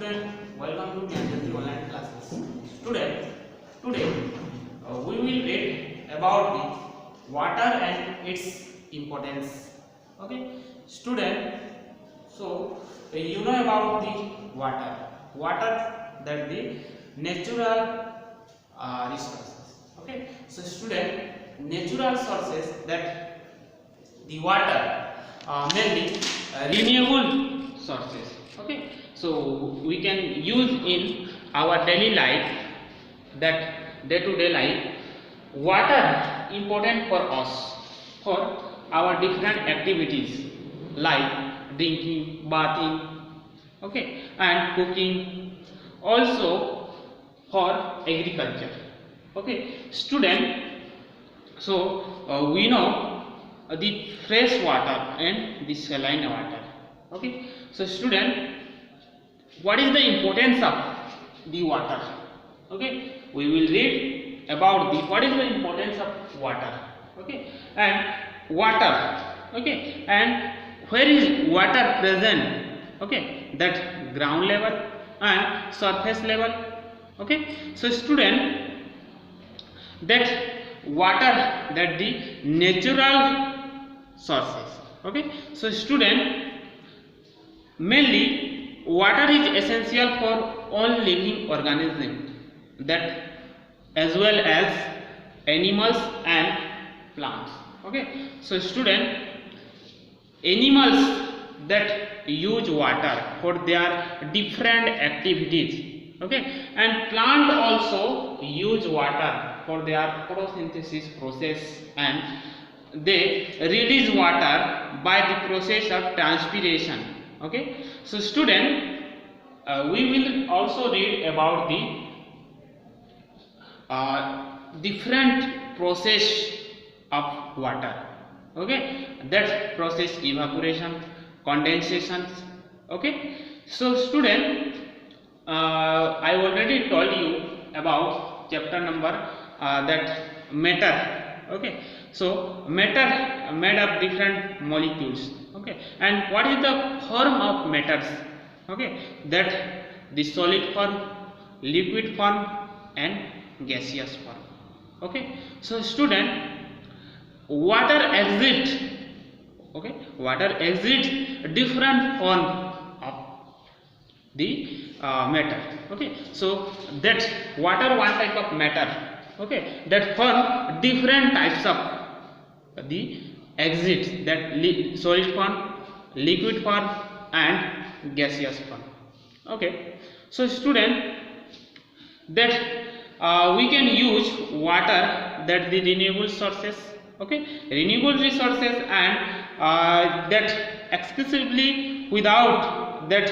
student, welcome to Gyanjyoti online classes. Today we will read about the water and its importance. Okay, student. So you know about the water that the natural resources. Okay, so student, natural sources that the water mainly renewable sources. Okay, so we can use in our daily life, that day to day life. Water important for us for our different activities like drinking, bathing, okay, and cooking, also for agriculture. Okay, student. So we know the fresh water and the saline water. Okay, so student, what is the importance of the water? Okay, we will read about the what is the importance of water. Okay, and water. Okay, and where is water present? Okay, that ground level and surface level. Okay, so student, that water, that the natural sources. Okay, so student, mainly water is essential for all living organisms, that as well as animals and plants. Okay, so student, animals that use water for their different activities, okay, and plant also use water for their photosynthesis process, and they release water by the process of transpiration. Okay, so student, we will also read about the different process of water. Okay, that process: evaporation, condensation. Okay, so student, I already told you about chapter number that matter. Okay, so matter made of different molecules. Okay, and what is the form of matters? Okay, that the solid form, liquid form, and gaseous form. Okay, so student, water exits. Okay, water exits different form of the matter. Okay, so that water one type of matter. Okay, that form different types of the exits, that solid form, liquid form, and gaseous form. Okay, so student, that we can use water, that the renewable sources. Okay, renewable resources, and that exclusively without that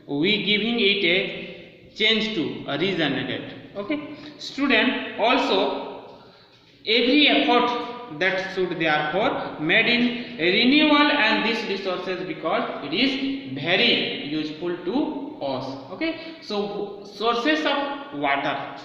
we giving it a change to a regenerated. Okay, student, also every effort that should therefore made in renewal and these resources, because it is very useful to us. Okay, so sources of water.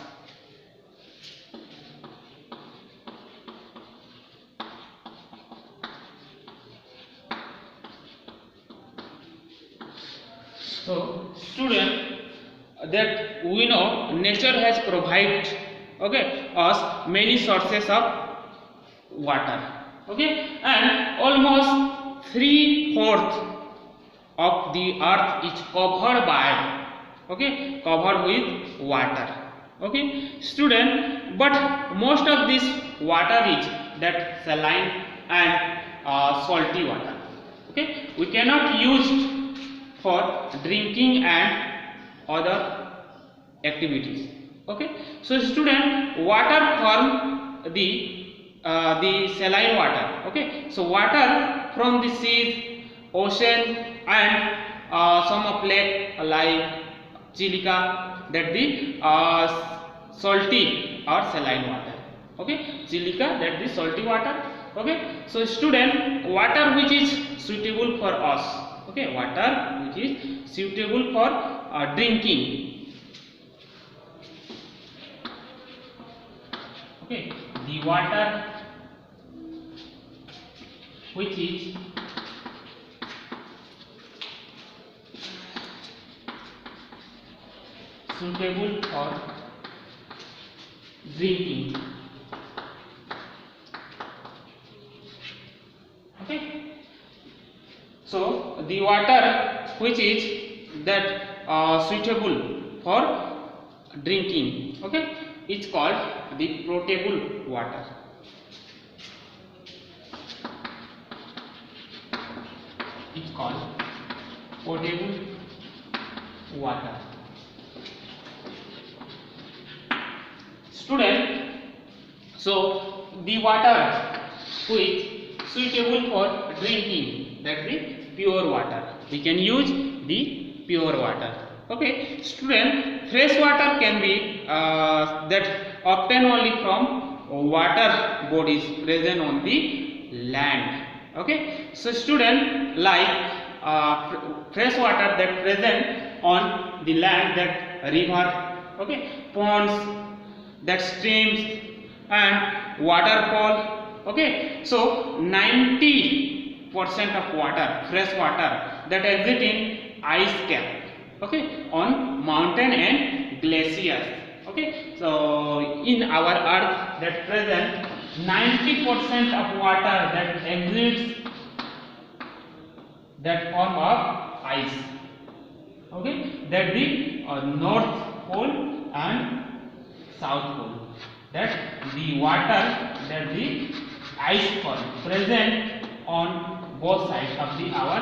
So student, that we know nature has provided, okay, us many sources of water. Okay, and almost 3/4 of the earth is covered by, okay, covered with water. Okay, student, but most of this water is that saline and salty water. Okay, we cannot use for drinking and other activities. Okay, so student, water from the saline water. Okay, so water from the seas, ocean, and some of lake like Chilika, that the salty or saline water. Okay, Chilika, that the salty water. Okay, so student, water which is suitable for us. Okay, water which is suitable for drinking. Okay, the water which is suitable for drinking. Okay, so the water which is that suitable for drinking, okay, it's called the potable water. It's called potable water. Student, so the water which suitable for drinking, that is pure water, we can use the pure water. Okay, student, fresh water can be that obtained only from water bodies present on the land. Okay, so student, like fresh water that present on the land, that river, okay, ponds, that streams and waterfall. Okay, so 90% of water, fresh water, that exist in ice cap, okay, on mountain and glaciers. Okay, so in our earth, that present 90% of water that exists that form of ice. Okay, that the north pole and south pole, that the water, that the ice form present on both sides of the our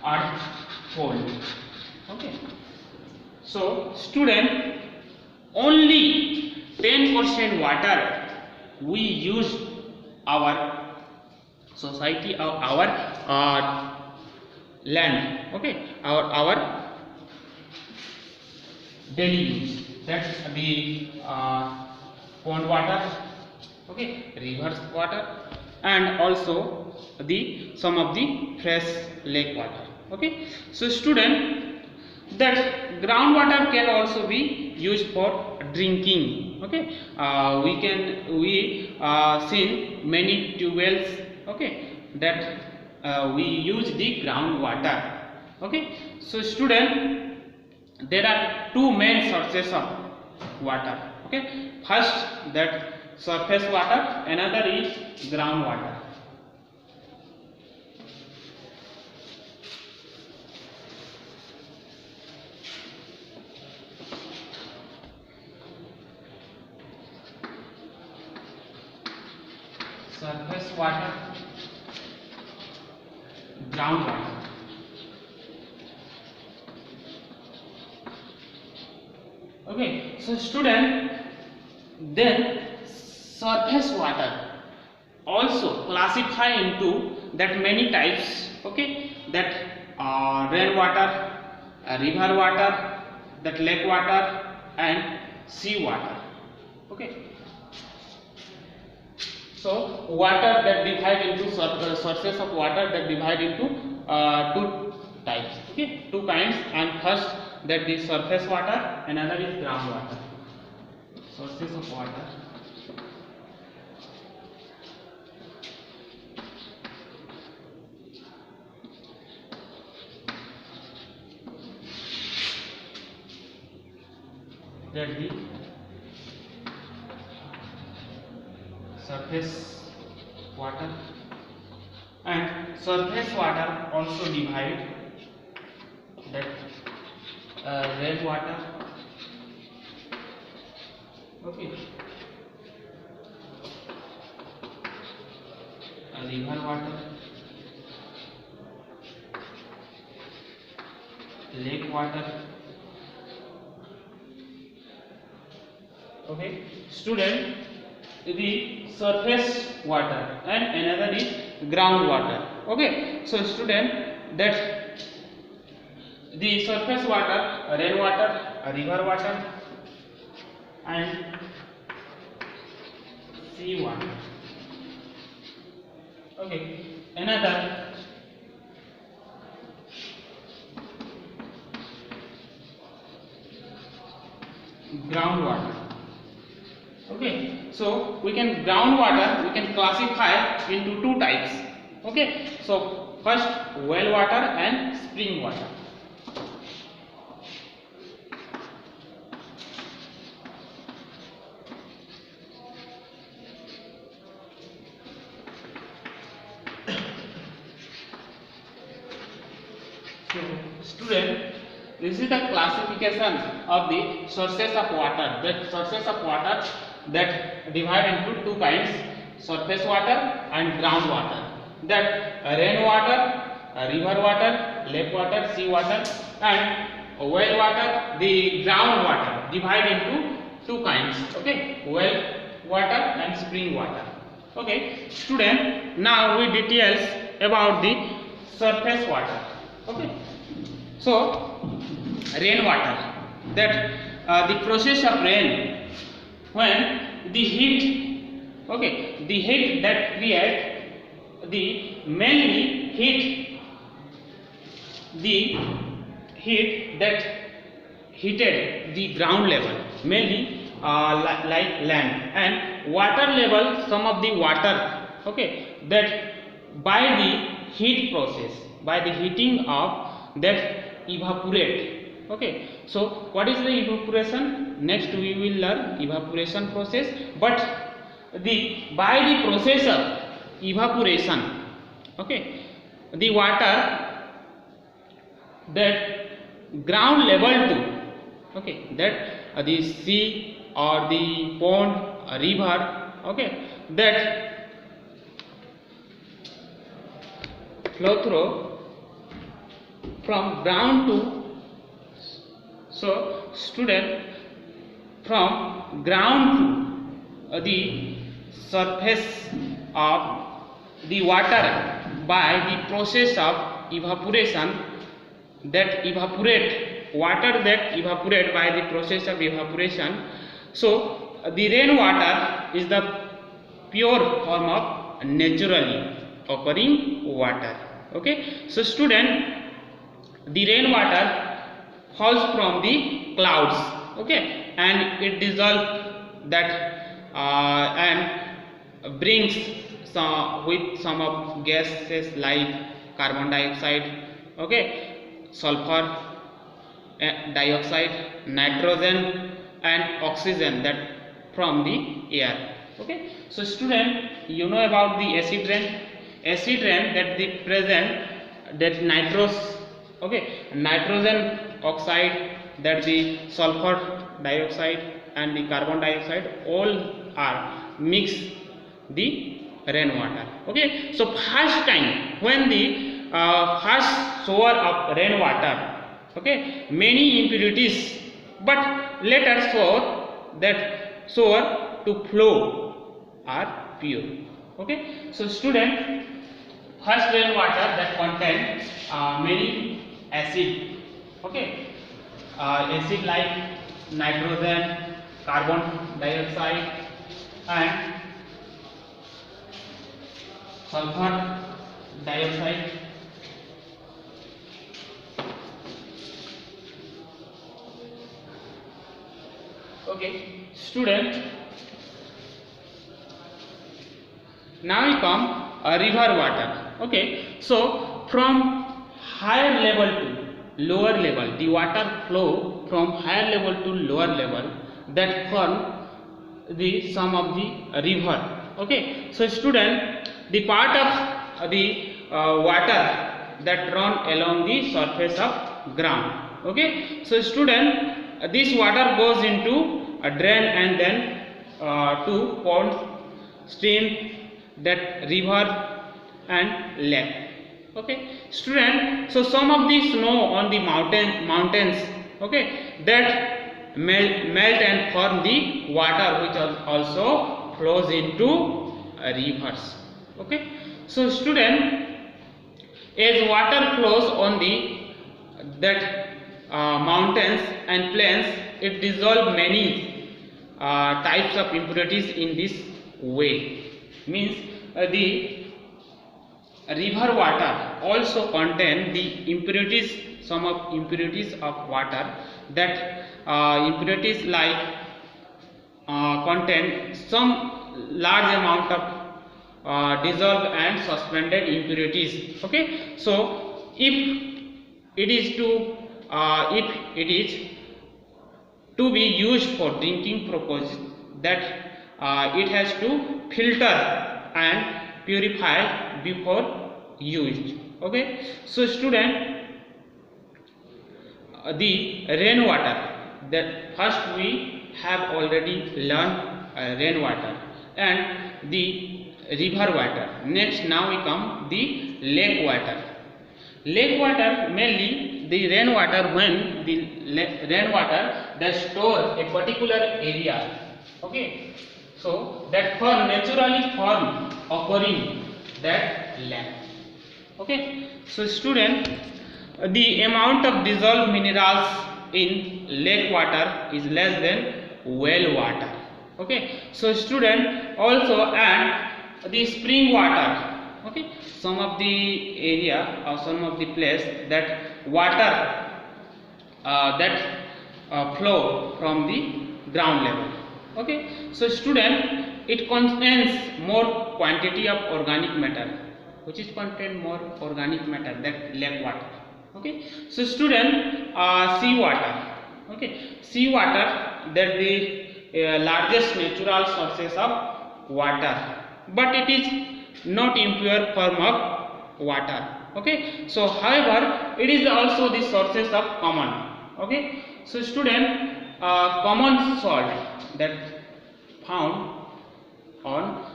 earth pole. Okay, so student, only 10% water we use our society or our land. Okay, our daily use, that's the pond water, okay, rivers water, and also the some of the fresh lake water. Okay, so student, that groundwater can also be used for drinking. Okay, we seen many tube wells, okay, that we use the groundwater. Okay, so student, there are two main sources of water. Okay, first that surface water, another is groundwater. Surface water, groundwater. Okay, so student, then surface water also classify into that many types. Okay, that rainwater, river water, that lake water, and sea water. Okay, so water that divide into sources of water that divide into two types. Okay, two kinds, and first that the surface water, another is groundwater. Sources of water. That the surface water, and surface water also divide that rainwater, okay, river water, lake water. Okay, student, the surface water and another is groundwater. Okay, so student, that the surface water, rainwater, river water, and sea water. Okay, another groundwater. Okay, so we can groundwater we can classify into two types. Okay, so first well water and spring water. student, this is the classification of the sources of water. That sources of water that divide into two kinds: surface water and ground water. That rain water, river water, lake water, sea water, and well water, the ground water, divide into two kinds. Okay, well water and spring water. Okay, student, now we details about the surface water. Okay, so rain water, that the process of rain, when the heat, okay, the heat that create the mainly heat that heated the ground level, mainly like land, and water level, some of the water, okay, that by the heat process, by the heating of that evaporate. Okay, so what is the evaporation? Next we will learn evaporation process, but the by the process of evaporation, okay, the water that ground level to, okay, that the sea or the pond, river, okay, that flow through from ground to, so student, from ground to the surface of the water by the process of evaporation, that evaporate water, that evaporate by the process of evaporation. So the rain water is the pure form of naturally occurring water. Okay, so student, the rain water falls from the clouds, okay, and it dissolves that and brings some with some of gases like carbon dioxide, okay, sulfur dioxide, nitrogen and oxygen, that from the air. Okay, so student, you know about the acid rain. Acid rain, that the present that nitrous, okay, nitrogen oxide, that the sulfur dioxide and the carbon dioxide, all are mixed the rainwater. Okay, so first time when the first shower of rainwater, okay, many impurities, but later shower to flow are pure. Okay, so student, first rainwater that contain many acid, okay, acid like nitrogen, carbon dioxide and sulfur dioxide. Okay, student, now we come river water. Okay, so from higher level to lower level, the water flow from higher level to lower level, that form the sum of the river. Okay, so student, the part of the water that run along the surface of ground. Okay, so student, this water goes into a drain and then to ponds, stream, that river and lake. Okay, student, so some of the snow on the mountains, okay, that melt and form the water, which also flows into rivers. Okay, so student, as water flows on the that mountains and plains, it dissolves many types of impurities in this way. Means the river water also contain the impurities, some of impurities of water, that impurities like contain some large amount of dissolved and suspended impurities. Okay, so if it is to be used for drinking purposes, that it has to filter and purify before used. Okay, so student, the rainwater. That first we have already learned rainwater and the river water. Next, now we come the lake water. Lake water, mainly the rainwater, when the rainwater that store a particular area, okay, so that naturally form occurring that lake. Okay, so student, the amount of dissolved minerals in lake water is less than well water. Okay, so student, also add the spring water. Okay, some of the area or some of the place that water flow from the ground level. Okay, so student, it contains more quantity of organic matter, which is contain more organic matter, that lake water. Okay, so student, sea water. Okay, sea water, that the largest natural sources of water, but it is not impure form of water. Okay, so however, it is also the sources of common. Okay, so student, common salt that found on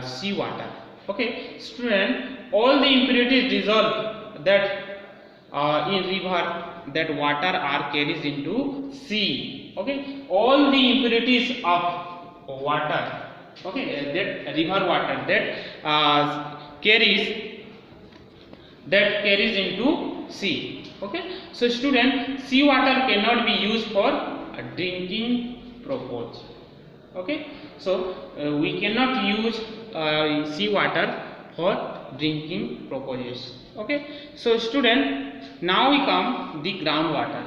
sea water. Okay, student, all the impurities dissolved that in river, that water are carries into sea. Okay, all the impurities of water, okay, that river water that carries into sea. Okay, so student, sea water cannot be used for drinking purpose. Okay, so we cannot use sea water for drinking purposes. Okay, so student, now we come the groundwater.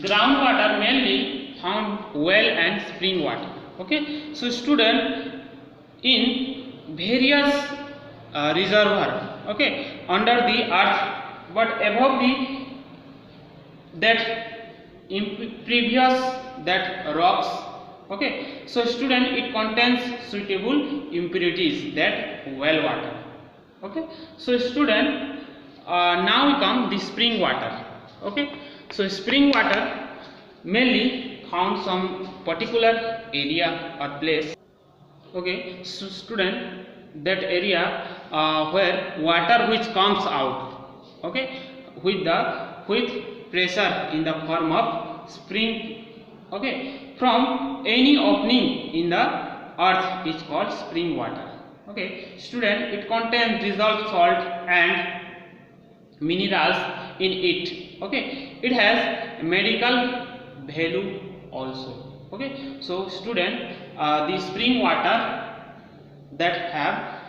Groundwater mainly found well and spring water. Okay, so student, in various reservoir, okay, under the earth, but above the that previous that rocks. Okay, so student, it contains suitable impurities, that well water. Okay, so student, now we come the spring water. Okay, so spring water mainly found some particular area or place. Okay, so student, that area where water which comes out, okay, with pressure in the form of spring, okay, from any opening in the earth is called spring water. Okay, student, it contains dissolved salt and minerals in it. Okay, it has medical value also. Okay, so student, the spring water that have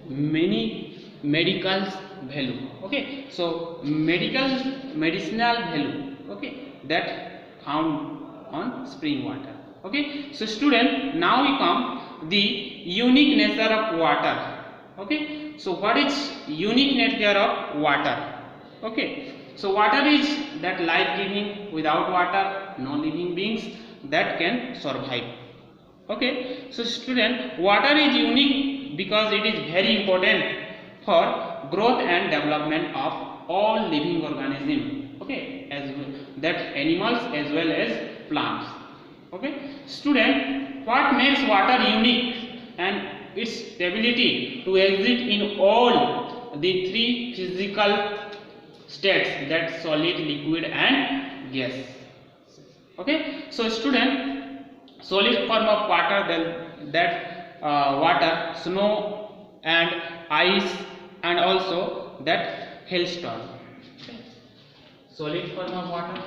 many medical value. Okay, so medicinal value, okay, that found on spring water. Okay, so student, now we come the unique nature of water. Okay, so what is unique nature of water? Okay, so water is that life giving. Without water, no living beings that can survive. Okay, so student, water is unique because it is very important for growth and development of all living organisms. Okay, as well, that animals as well as plants. Okay, student, what makes water unique and its ability to exist in all the three physical states, that solid, liquid and gas. Okay, so student, solid form of water, then that water, snow and ice, and also that hailstorm. Okay, solid form of water.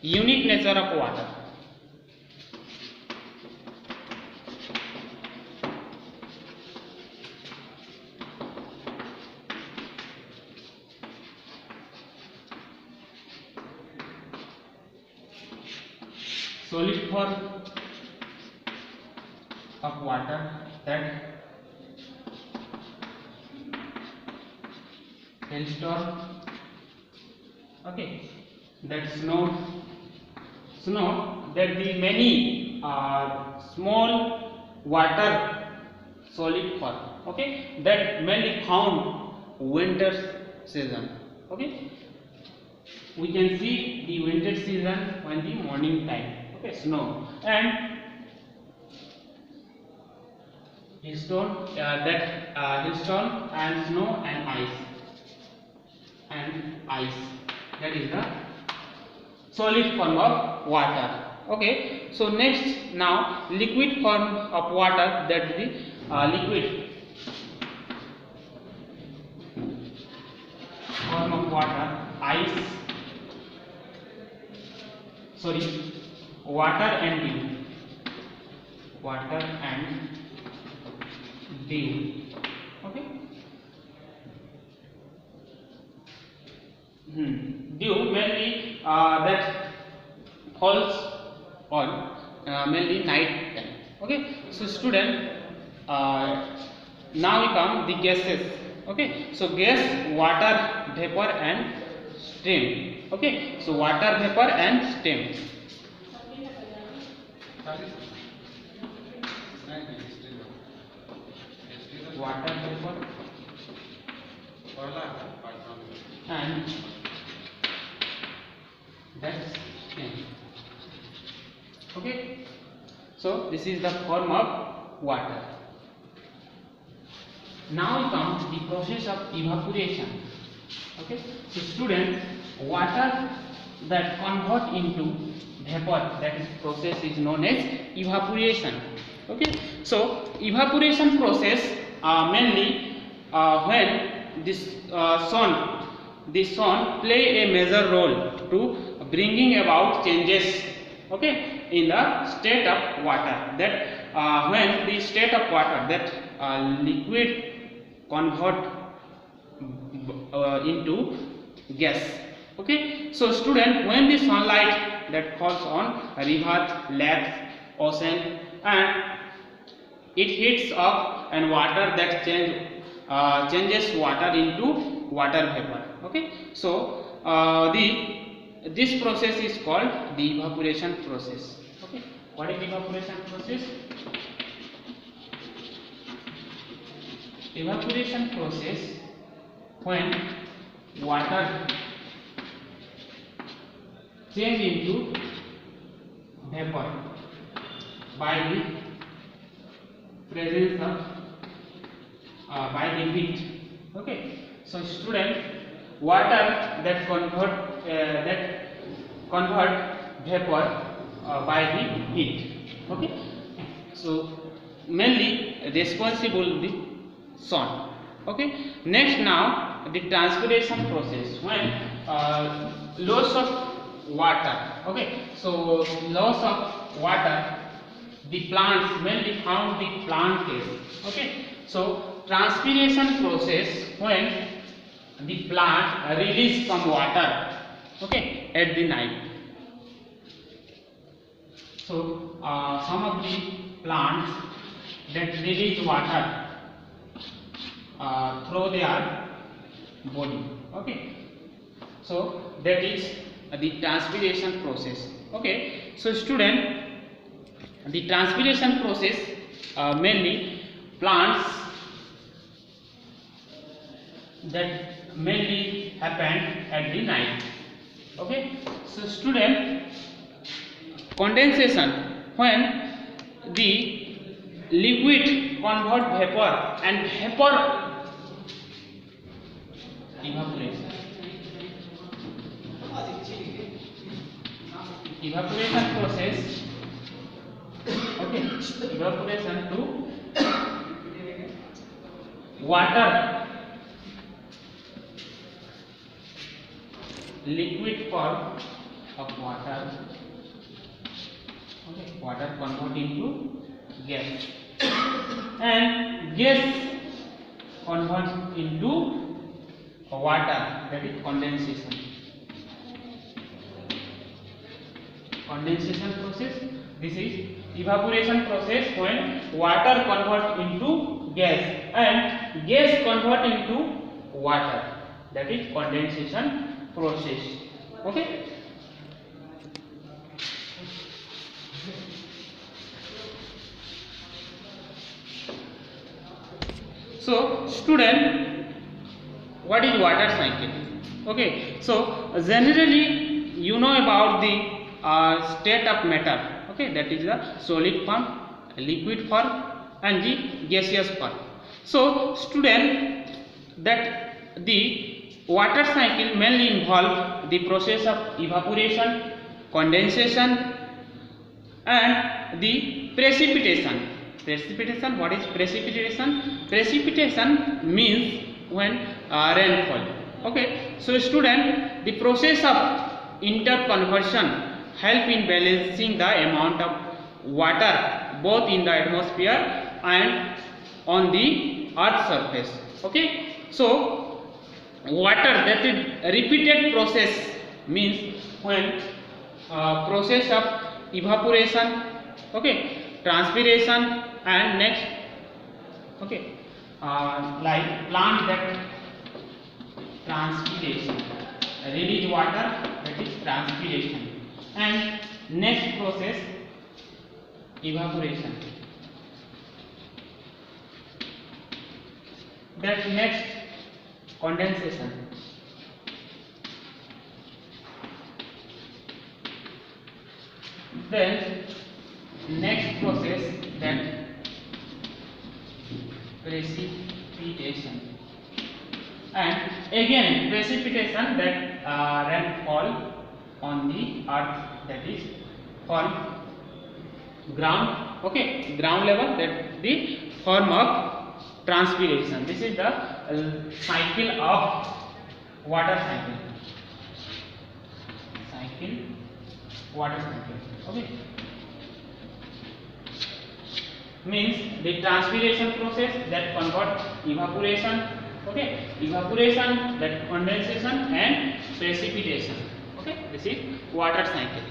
Unique nature of water. Solid form of water, that hailstorm. Okay, that snow that the many small water solid form. Okay, that mainly found winter season. Okay, we can see the winter season when the morning time. Okay, snow and hailstone, hailstone and snow and ice that is the solid form of water. Okay, so next now liquid form of water, that is the liquid form of water, water and dew. Okay, dew mainly that falls on mainly night time. Okay, so student, now we come the gases. Okay, so gas, water vapor and steam. Okay, so water vapor and steam. Water vapor and that's steam. Okay, so this is the form of water. Now comes the process of evaporation. Okay, so students, water that convert into vapor, that is process is known as evaporation. Okay, so evaporation process mainly when this sun play a major role to bringing about changes. Okay, in the state of water, that when the state of water, that liquid convert into gas. Okay, so student, when the sunlight that falls on rivers, lakes, ocean, and it heats up and water that changes water into water vapor. Okay, so this process is called the evaporation process. Okay, what is evaporation process? Evaporation process when water change into vapor by the presence of by the heat. Okay, so student, water that convert vapor by the heat. Okay, so mainly responsible the sun. Okay, next now the transpiration process, when loss of water. Okay, so loss of water, the plants mainly found the plant case. Okay, so transpiration process when the plant release some water. Okay, at the night. So some of the plants that release water through their body. Okay, so that is the transpiration process. Okay, so student, the transpiration process mainly plants that mainly happen at the night. Okay, so student, condensation when the liquid convert vapor and vapor evaporation. Evaporation process. Okay, evaporation to water, liquid form of water. Okay, water convert into gas, and gas converts into water, that is condensation. Condensation process, this is evaporation process when water convert into gas and gas convert into water, that is condensation process. Okay. So student, what is water cycle? Okay, so generally you know about the state of matter. Okay, that is the solid form, liquid form and the gaseous form. So student, that the water cycle mainly involve the process of evaporation, condensation and the precipitation. Precipitation, what is precipitation? Precipitation means when rainfall. Okay, so student, the process of interconversion help in balancing the amount of water both in the atmosphere and on the earth surface. Okay, so water, that is repeated process, means when process of evaporation, okay, transpiration and next, okay, like plant that transpiration, release water, that is transpiration, and next process evaporation, that next condensation, then next process, that precipitation, and again precipitation, that rainfall on the earth, that is from ground, okay, ground level, that the form of transpiration. This is the cycle of water cycle, water cycle. Okay, means the transpiration process, that convert evaporation, okay, evaporation, that condensation and precipitation. Okay, this is water cycle.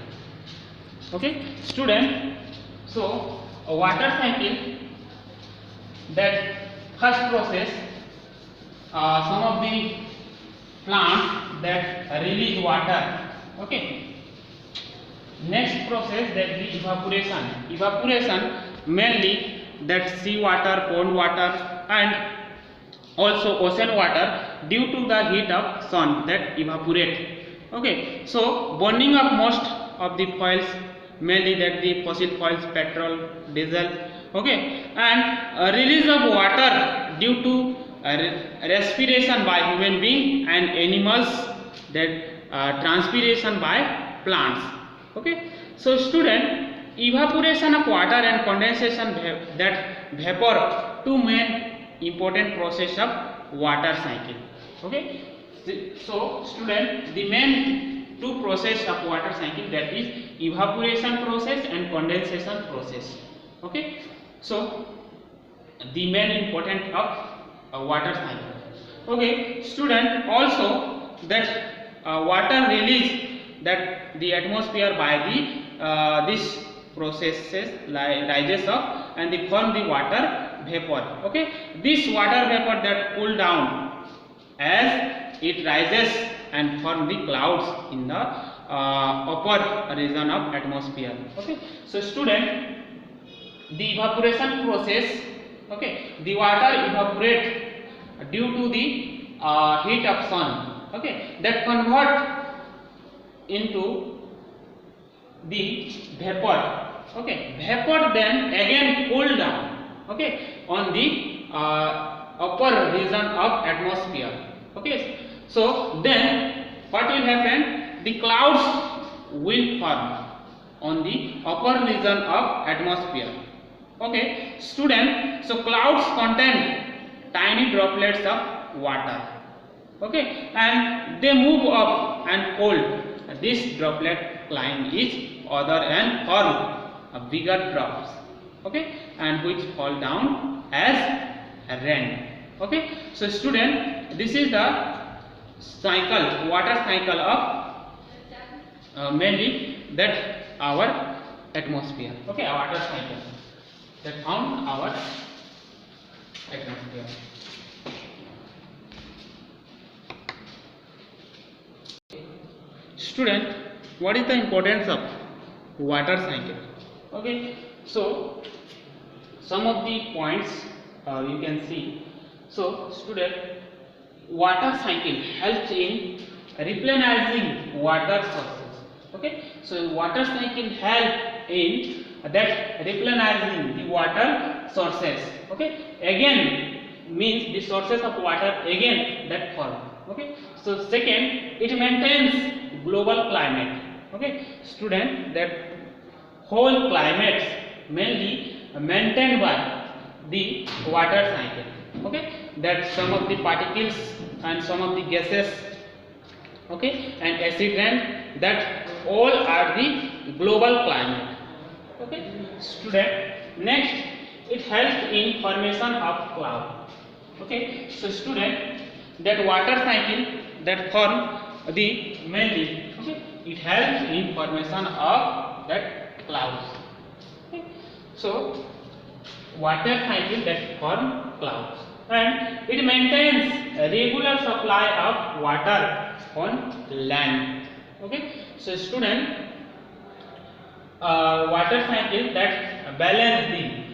Okay, student, so a water cycle, that first process, some of the plants that release water. Okay, next process, that the evaporation mainly that sea water, pond water and also ocean water due to the heat of sun that evaporate. Okay, so burning of most of the fuels, mainly that the fossil fuels, petrol, diesel, okay, and release of water due to respiration by human being and animals, that transpiration by plants. Okay, so student, evaporation of water and condensation, that vapor, two main important process of water cycle. Okay, so student, the main two process of water cycle, that is evaporation process and condensation process. Okay, so the main important of water cycle. Okay, student, also that water release, that the atmosphere by the this processes rises up and they form the water vapor. Okay, this water vapor that cool down as it rises and form the clouds in the upper region of atmosphere. Okay, so student, the evaporation process, okay, the water evaporate due to the heat of sun, okay, that convert into the vapor. Okay, vapor then again cool down, okay, on the upper region of atmosphere. Okay, so then what will happen? The clouds will form on the upper region of atmosphere. Okay, student, so clouds contain tiny droplets of water. Okay, and they move up and cold. This droplet climb each other and form a bigger drops. Okay, and which fall down as rain. Okay, so student, this is the cycle, water cycle of mainly that our atmosphere. Okay, our water cycle that found our atmosphere. student, what is the importance of water cycle? Okay, so some of the points you can see. So student, water cycle helps in replenishing water sources. Okay, so water cycle help in that replenishing the water sources. Okay, again means the sources of water again that form. Okay, so second, it maintains global climate. Okay, student, that whole climates mainly maintained by the water cycle. Okay, that some of the particles and some of the gases, okay, and acid rain, that all are the global climate. Okay, student, next, it helps in formation of cloud. Okay, so student, that water cycle that form the mainly, okay, it helps in formation of that clouds. Okay, so water cycle that form clouds, and it maintains a regular supply of water on land. Okay, so student, water cycle that balance the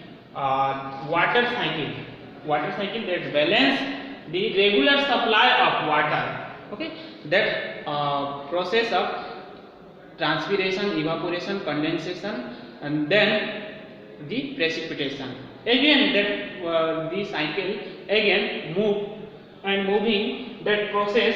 water cycle that balance the regular supply of water. Okay, that process of transpiration, evaporation, condensation, and then the precipitation. Again that the cycle again move, and moving that process,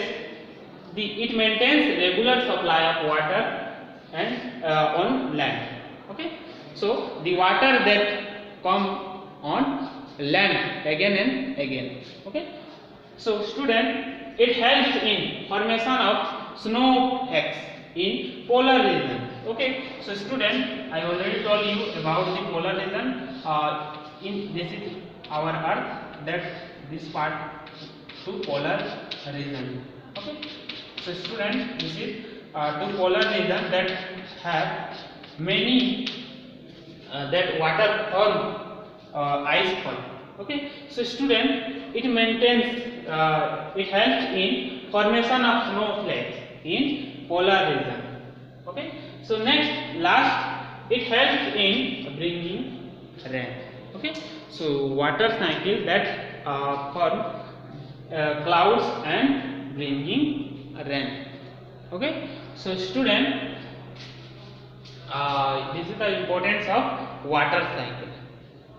it maintains regular supply of water and on land. Okay, so the water that come on land again and again. Okay, so student, it helps in formation of snowflakes in polar region. Okay, so student, I already told you about the polar region. In this is our earth, that this part to polar region. Okay, so student, this is to polar region that have many that water form ice fall. Okay, so student, it maintains it helps in formation of snowflakes in polar region. Okay, so next, last, it helps in bringing rain. Okay, so water cycle that form clouds and bringing rain. Okay, so student, this is the importance of water cycle.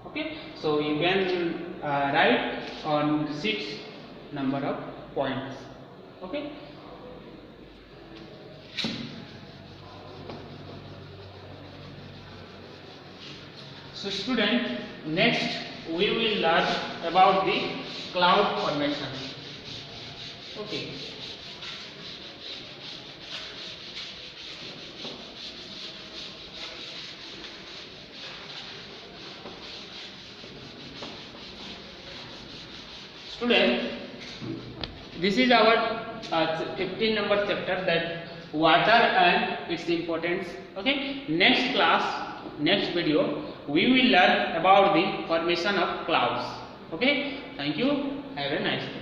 Okay, so you can write on 6 number of points. Okay, so student, next we will learn about the cloud formation. Okay, student, this is our 15 number chapter, that water and its importance. Okay, next class, next video, we will learn about the formation of clouds. Okay, thank you, have a nice day.